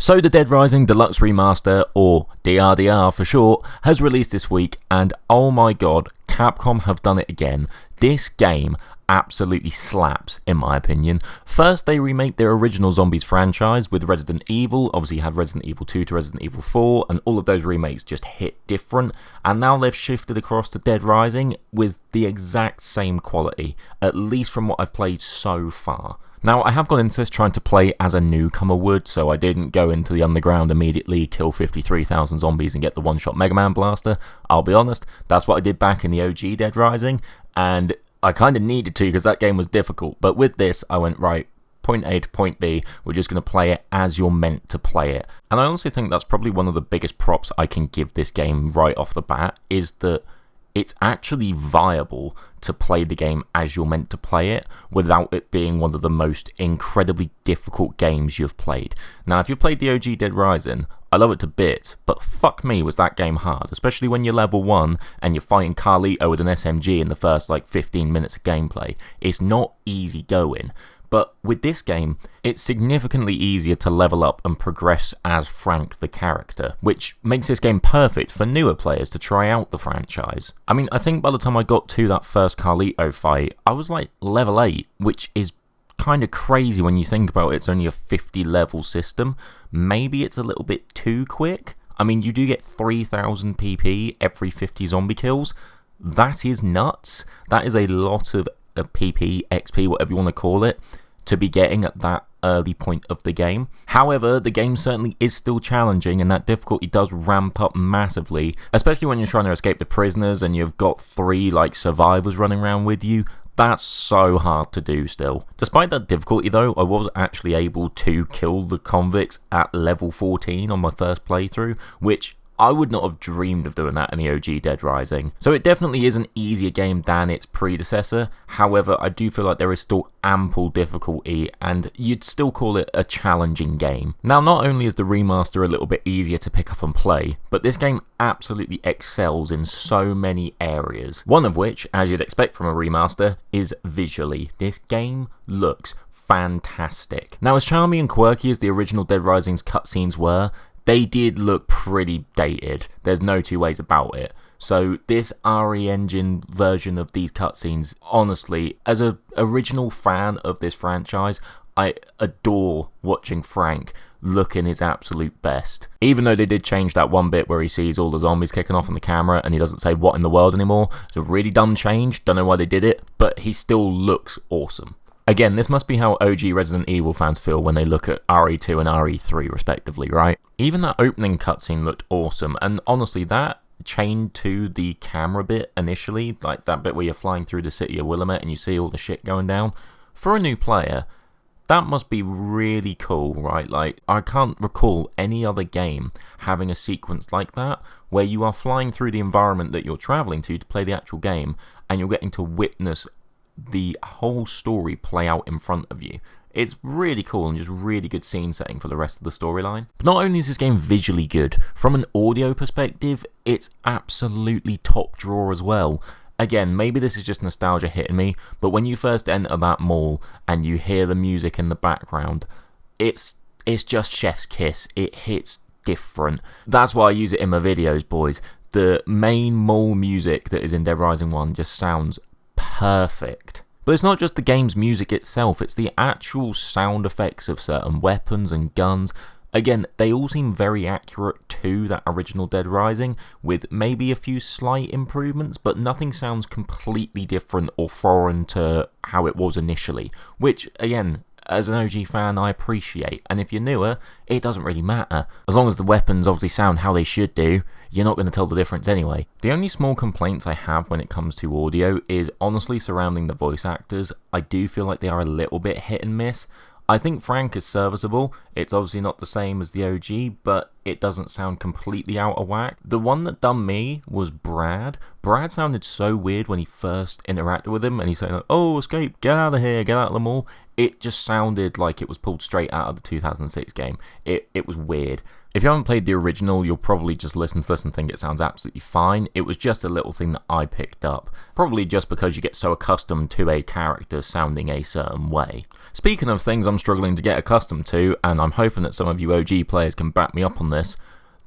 So the Dead Rising Deluxe Remaster, or DRDR for short, has released this week, and oh my god, Capcom have done it again. This game absolutely slaps, in my opinion. First, they remake their original Zombies franchise with Resident Evil. Obviously, you had Resident Evil 2 to Resident Evil 4, and all of those remakes just hit different. And now they've shifted across to Dead Rising with the exact same quality, at least from what I've played so far. Now, I have gone into this trying to play as a newcomer would, so I didn't go into the underground immediately, kill 53,000 zombies and get the one-shot Mega Man blaster. I'll be honest, that's what I did back in the OG Dead Rising, and I kind of needed to because that game was difficult. But with this, I went, right, point A to point B, we're just going to play it as you're meant to play it. And I honestly think that's probably one of the biggest props I can give this game right off the bat, is that it's actually viable to play the game as you're meant to play it without it being one of the most incredibly difficult games you've played. Now, if you've played the OG Dead Rising, I love it to bits, but fuck me was that game hard, especially when you're level 1 and you're fighting Carlito with an SMG in the first 15 minutes of gameplay. It's not easy going. But with this game, it's significantly easier to level up and progress as Frank the character, which makes this game perfect for newer players to try out the franchise. I mean, I think by the time I got to that first Carlito fight, I was level 8, which is kind of crazy when you think about it. It's only a 50 level system. Maybe it's a little bit too quick. I mean, you do get 3,000 PP every 50 zombie kills. That is nuts. That is a lot of PP, XP, whatever you want to call it, to be getting at that early point of the game. However, the game certainly is still challenging, and that difficulty does ramp up massively, especially when you're trying to escape the prisoners and you've got 3 survivors running around with you. That's so hard to do still. Despite that difficulty though, I was actually able to kill the convicts at level 14 on my first playthrough, which I would not have dreamed of doing that in the OG Dead Rising. So it definitely is an easier game than its predecessor. However, I do feel like there is still ample difficulty, and you'd still call it a challenging game. Now, not only is the remaster a little bit easier to pick up and play, but this game absolutely excels in so many areas. One of which, as you'd expect from a remaster, is visually. This game looks fantastic. Now, as charming and quirky as the original Dead Rising's cutscenes were, they did look pretty dated. There's no two ways about it. So this RE Engine version of these cutscenes, honestly, as an original fan of this franchise, I adore watching Frank looking his absolute best. Even though they did change that one bit where he sees all the zombies kicking off on the camera and he doesn't say what in the world anymore. It's a really dumb change. Don't know why they did it, but he still looks awesome. Again, this must be how OG Resident Evil fans feel when they look at RE2 and RE3 respectively, right? Even that opening cutscene looked awesome, and honestly, that chained to the camera bit initially, like that bit where you're flying through the city of Willamette and you see all the shit going down, for a new player, that must be really cool, right? I can't recall any other game having a sequence like that, where you are flying through the environment that you're traveling to play the actual game, and you're getting to witness the whole story play out in front of you. It's really cool and just really good scene setting for the rest of the storyline. But not only is this game visually good, from an audio perspective, it's absolutely top drawer as well. Again, maybe this is just nostalgia hitting me, but when you first enter that mall and you hear the music in the background, it's just chef's kiss. It hits different. That's why I use it in my videos, boys. The main mall music that is in Dead Rising 1 just sounds perfect. But it's not just the game's music itself, it's the actual sound effects of certain weapons and guns. Again, they all seem very accurate to that original Dead Rising, with maybe a few slight improvements, but nothing sounds completely different or foreign to how it was initially, which, again, as an OG fan, I appreciate. And if you're newer, it doesn't really matter. As long as the weapons obviously sound how they should do, you're not going to tell the difference anyway. The only small complaints I have when it comes to audio is honestly surrounding the voice actors. I do feel like they are a little bit hit and miss. I think Frank is serviceable. It's obviously not the same as the OG, but it doesn't sound completely out of whack. The one that done me was Brad. Brad sounded so weird when he first interacted with him, and he's saying, like, "Oh, escape, get out of here, get out of the mall." It just sounded like it was pulled straight out of the 2006 game. It was weird. If you haven't played the original, you'll probably just listen to this and think it sounds absolutely fine. It was just a little thing that I picked up. Probably just because you get so accustomed to a character sounding a certain way. Speaking of things I'm struggling to get accustomed to, and I'm hoping that some of you OG players can back me up on this,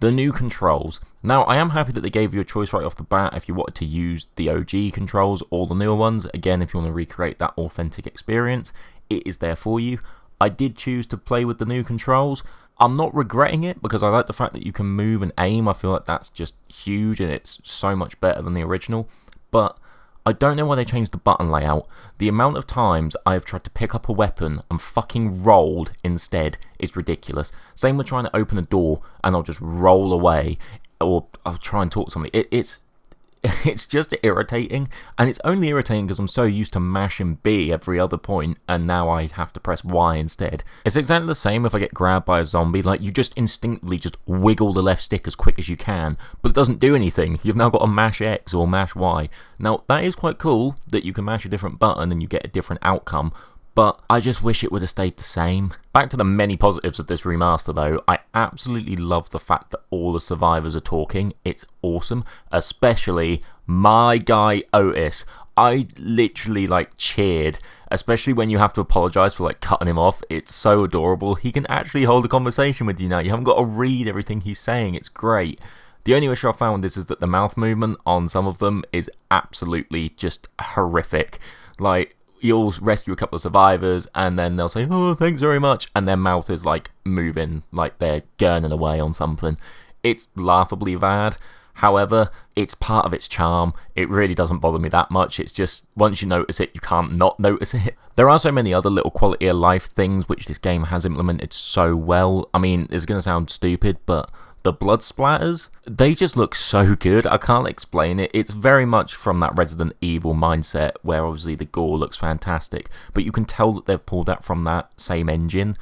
the new controls. Now, I am happy that they gave you a choice right off the bat if you wanted to use the OG controls or the newer ones. Again, if you want to recreate that authentic experience, it is there for you. I did choose to play with the new controls. I'm not regretting it because I like the fact that you can move and aim. I feel like that's just huge and it's so much better than the original. But I don't know why they changed the button layout. The amount of times I've tried to pick up a weapon and fucking rolled instead is ridiculous. Same with trying to open a door and I'll just roll away, or I'll try and talk to somebody. It's just irritating, and it's only irritating because I'm so used to mashing B every other point, and now I have to press Y instead. It's exactly the same if I get grabbed by a zombie. Like, you just instinctively just wiggle the left stick as quick as you can, but it doesn't do anything. You've now got to mash X or mash Y. Now, that is quite cool that you can mash a different button and you get a different outcome, but I just wish it would have stayed the same. Back to the many positives of this remaster though, I absolutely love the fact that all the survivors are talking. It's awesome, especially my guy Otis. I literally cheered, especially when you have to apologise for cutting him off. It's so adorable. He can actually hold a conversation with you now. You haven't got to read everything he's saying. It's great. The only issue I found is that the mouth movement on some of them is absolutely just horrific. You'll rescue a couple of survivors and then they'll say, "Oh, thanks very much," and their mouth is moving like they're gurning away on something. It's laughably bad. However, it's part of its charm. It really doesn't bother me that much. It's just, once you notice it, you can't not notice it. There are so many other little quality of life things which this game has implemented so well. I mean, it's going to sound stupid, but the blood splatters, they just look so good. I can't explain it. It's very much from that Resident Evil mindset where obviously the gore looks fantastic, but you can tell that they've pulled that from that same engine.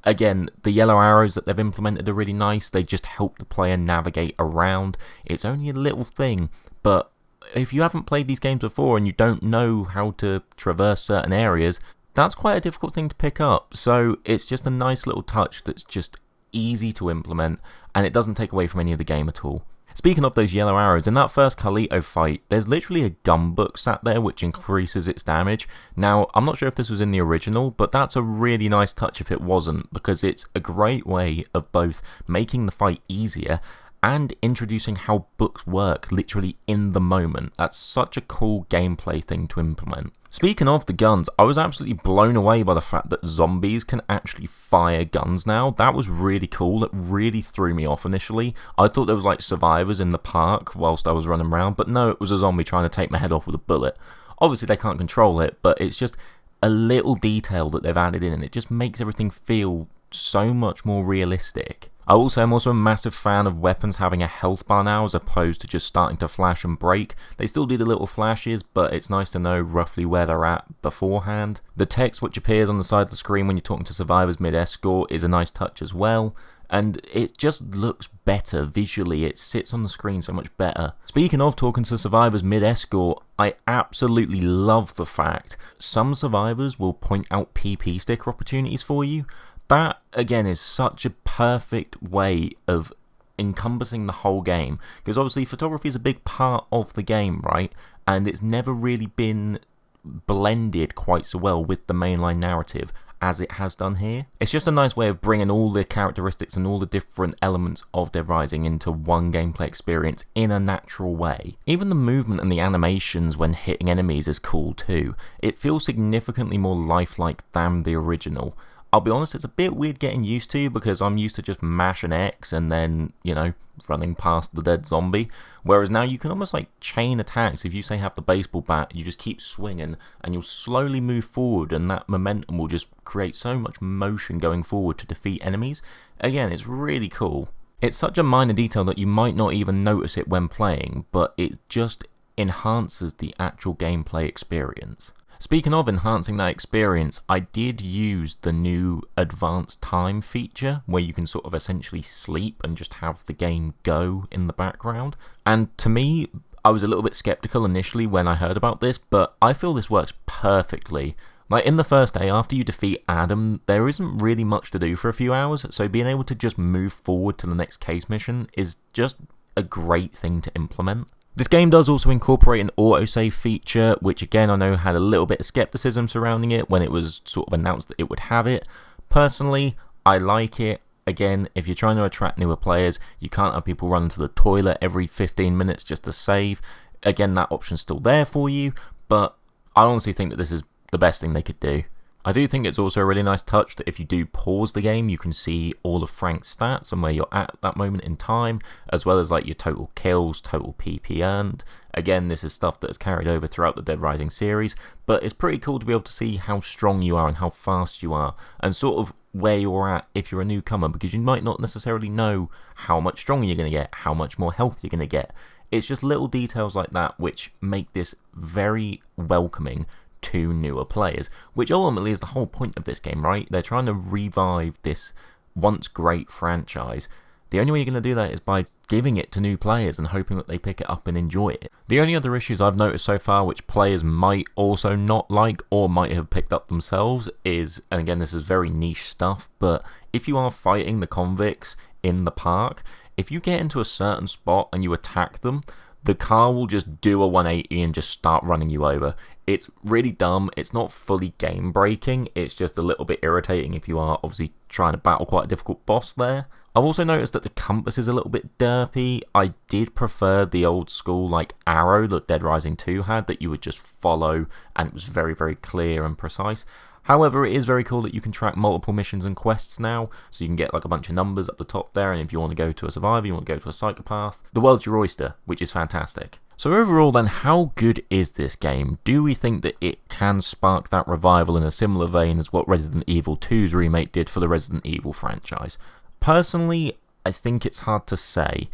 Again, the yellow arrows that they've implemented are really nice. They just help the player navigate around. It's only a little thing, but if you haven't played these games before and you don't know how to traverse certain areas, that's quite a difficult thing to pick up. So it's just a nice little touch that's just easy to implement, and it doesn't take away from any of the game at all. Speaking of those yellow arrows, in that first Carlito fight, there's literally a gun book sat there which increases its damage. Now, I'm not sure if this was in the original, but that's a really nice touch if it wasn't, because it's a great way of both making the fight easier and introducing how books work literally in the moment. That's such a cool gameplay thing to implement. Speaking of the guns, I was absolutely blown away by the fact that zombies can actually fire guns now. That was really cool. That really threw me off initially. I thought there was survivors in the park whilst I was running around, but no, it was a zombie trying to take my head off with a bullet. Obviously they can't control it, but it's just a little detail that they've added in, and it just makes everything feel so much more realistic. I also am also a massive fan of weapons having a health bar now as opposed to just starting to flash and break. They still do the little flashes, but it's nice to know roughly where they're at beforehand. The text which appears on the side of the screen when you're talking to survivors mid-escort is a nice touch as well. And it just looks better visually. It sits on the screen so much better. Speaking of talking to survivors mid-escort, I absolutely love the fact some survivors will point out PP sticker opportunities for you. That, again, is such a perfect way of encompassing the whole game. Because obviously photography is a big part of the game, right? And it's never really been blended quite so well with the mainline narrative as it has done here. It's just a nice way of bringing all the characteristics and all the different elements of Dead Rising into one gameplay experience in a natural way. Even the movement and the animations when hitting enemies is cool too. It feels significantly more lifelike than the original. I'll be honest, it's a bit weird getting used to because I'm used to just mashing X and then, running past the dead zombie. Whereas now you can almost chain attacks. If you say have the baseball bat, you just keep swinging and you'll slowly move forward, and that momentum will just create so much motion going forward to defeat enemies. Again, it's really cool. It's such a minor detail that you might not even notice it when playing, but it just enhances the actual gameplay experience. Speaking of enhancing that experience, I did use the new advanced time feature where you can sort of essentially sleep and just have the game go in the background. And to me, I was a little bit skeptical initially when I heard about this, but I feel this works perfectly. Like in the first day, after you defeat Adam, there isn't really much to do for a few hours, so being able to just move forward to the next case mission is just a great thing to implement. This game does also incorporate an autosave feature, which again I know had a little bit of skepticism surrounding it when it was sort of announced that it would have it. Personally, I like it. Again, if you're trying to attract newer players, you can't have people run to the toilet every 15 minutes just to save. Again, that option's still there for you, but I honestly think that this is the best thing they could do. I do think it's also a really nice touch that if you do pause the game, you can see all of Frank's stats and where you're at that moment in time, as well as like your total kills, total PP earned. Again, this is stuff that is carried over throughout the Dead Rising series, but it's pretty cool to be able to see how strong you are and how fast you are, and sort of where you're at if you're a newcomer, because you might not necessarily know how much stronger you're going to get, how much more health you're going to get. It's just little details like that which make this very welcoming to newer players, which ultimately is the whole point of this game, right? They're trying to revive this once great franchise. The only way you're going to do that is by giving it to new players and hoping that they pick it up and enjoy it. The only other issues I've noticed so far, which players might also not like or might have picked up themselves, is, and again this is very niche stuff, but if you are fighting the convicts in the park, if you get into a certain spot and you attack them, the car will just do a 180 and just start running you over. It's really dumb. It's not fully game breaking. It's just a little bit irritating if you are obviously trying to battle quite a difficult boss there. I've also noticed that the compass is a little bit derpy. I did prefer the old school like arrow that Dead Rising 2 had, that you would just follow and it was very, very clear and precise. However, it is very cool that you can track multiple missions and quests now, so you can get like a bunch of numbers up the top there, and if you want to go to a survivor, you want to go to a psychopath, the world's your oyster, which is fantastic. So overall then, how good is this game? Do we think that it can spark that revival in a similar vein as what Resident Evil 2's remake did for the Resident Evil franchise? Personally, I think it's hard to say.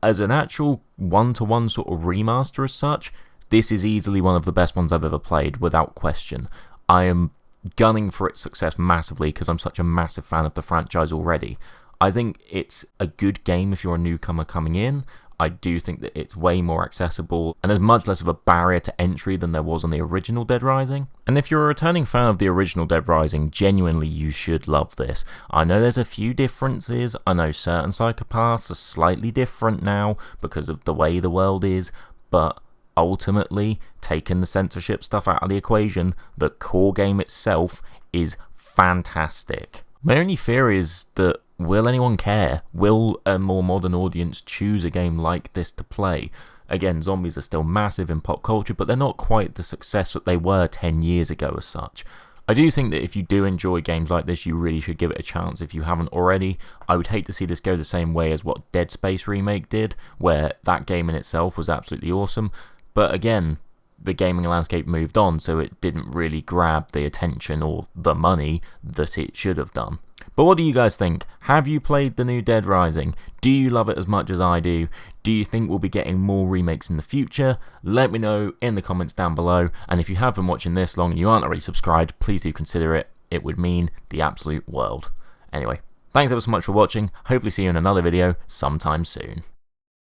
As an actual one-to-one sort of remaster as such, this is easily one of the best ones I've ever played, without question. I am gunning for its success massively because I'm such a massive fan of the franchise already. I think it's a good game if you're a newcomer coming in. I do think that it's way more accessible and there's much less of a barrier to entry than there was on the original Dead Rising. And if you're a returning fan of the original Dead Rising, genuinely you should love this. I know there's a few differences. I know certain psychopaths are slightly different now because of the way the world is, but ultimately, taking the censorship stuff out of the equation, the core game itself is fantastic. My only fear is that, will anyone care? Will a more modern audience choose a game like this to play? Again, zombies are still massive in pop culture, but they're not quite the success that they were 10 years ago as such. I do think that if you do enjoy games like this, you really should give it a chance if you haven't already. I would hate to see this go the same way as what Dead Space Remake did, where that game in itself was absolutely awesome. But again, the gaming landscape moved on, so it didn't really grab the attention or the money that it should have done. But what do you guys think? Have you played the new Dead Rising? Do you love it as much as I do? Do you think we'll be getting more remakes in the future? Let me know in the comments down below. And if you have been watching this long and you aren't already subscribed, please do consider it. It would mean the absolute world. Anyway, thanks ever so much for watching. Hopefully see you in another video sometime soon.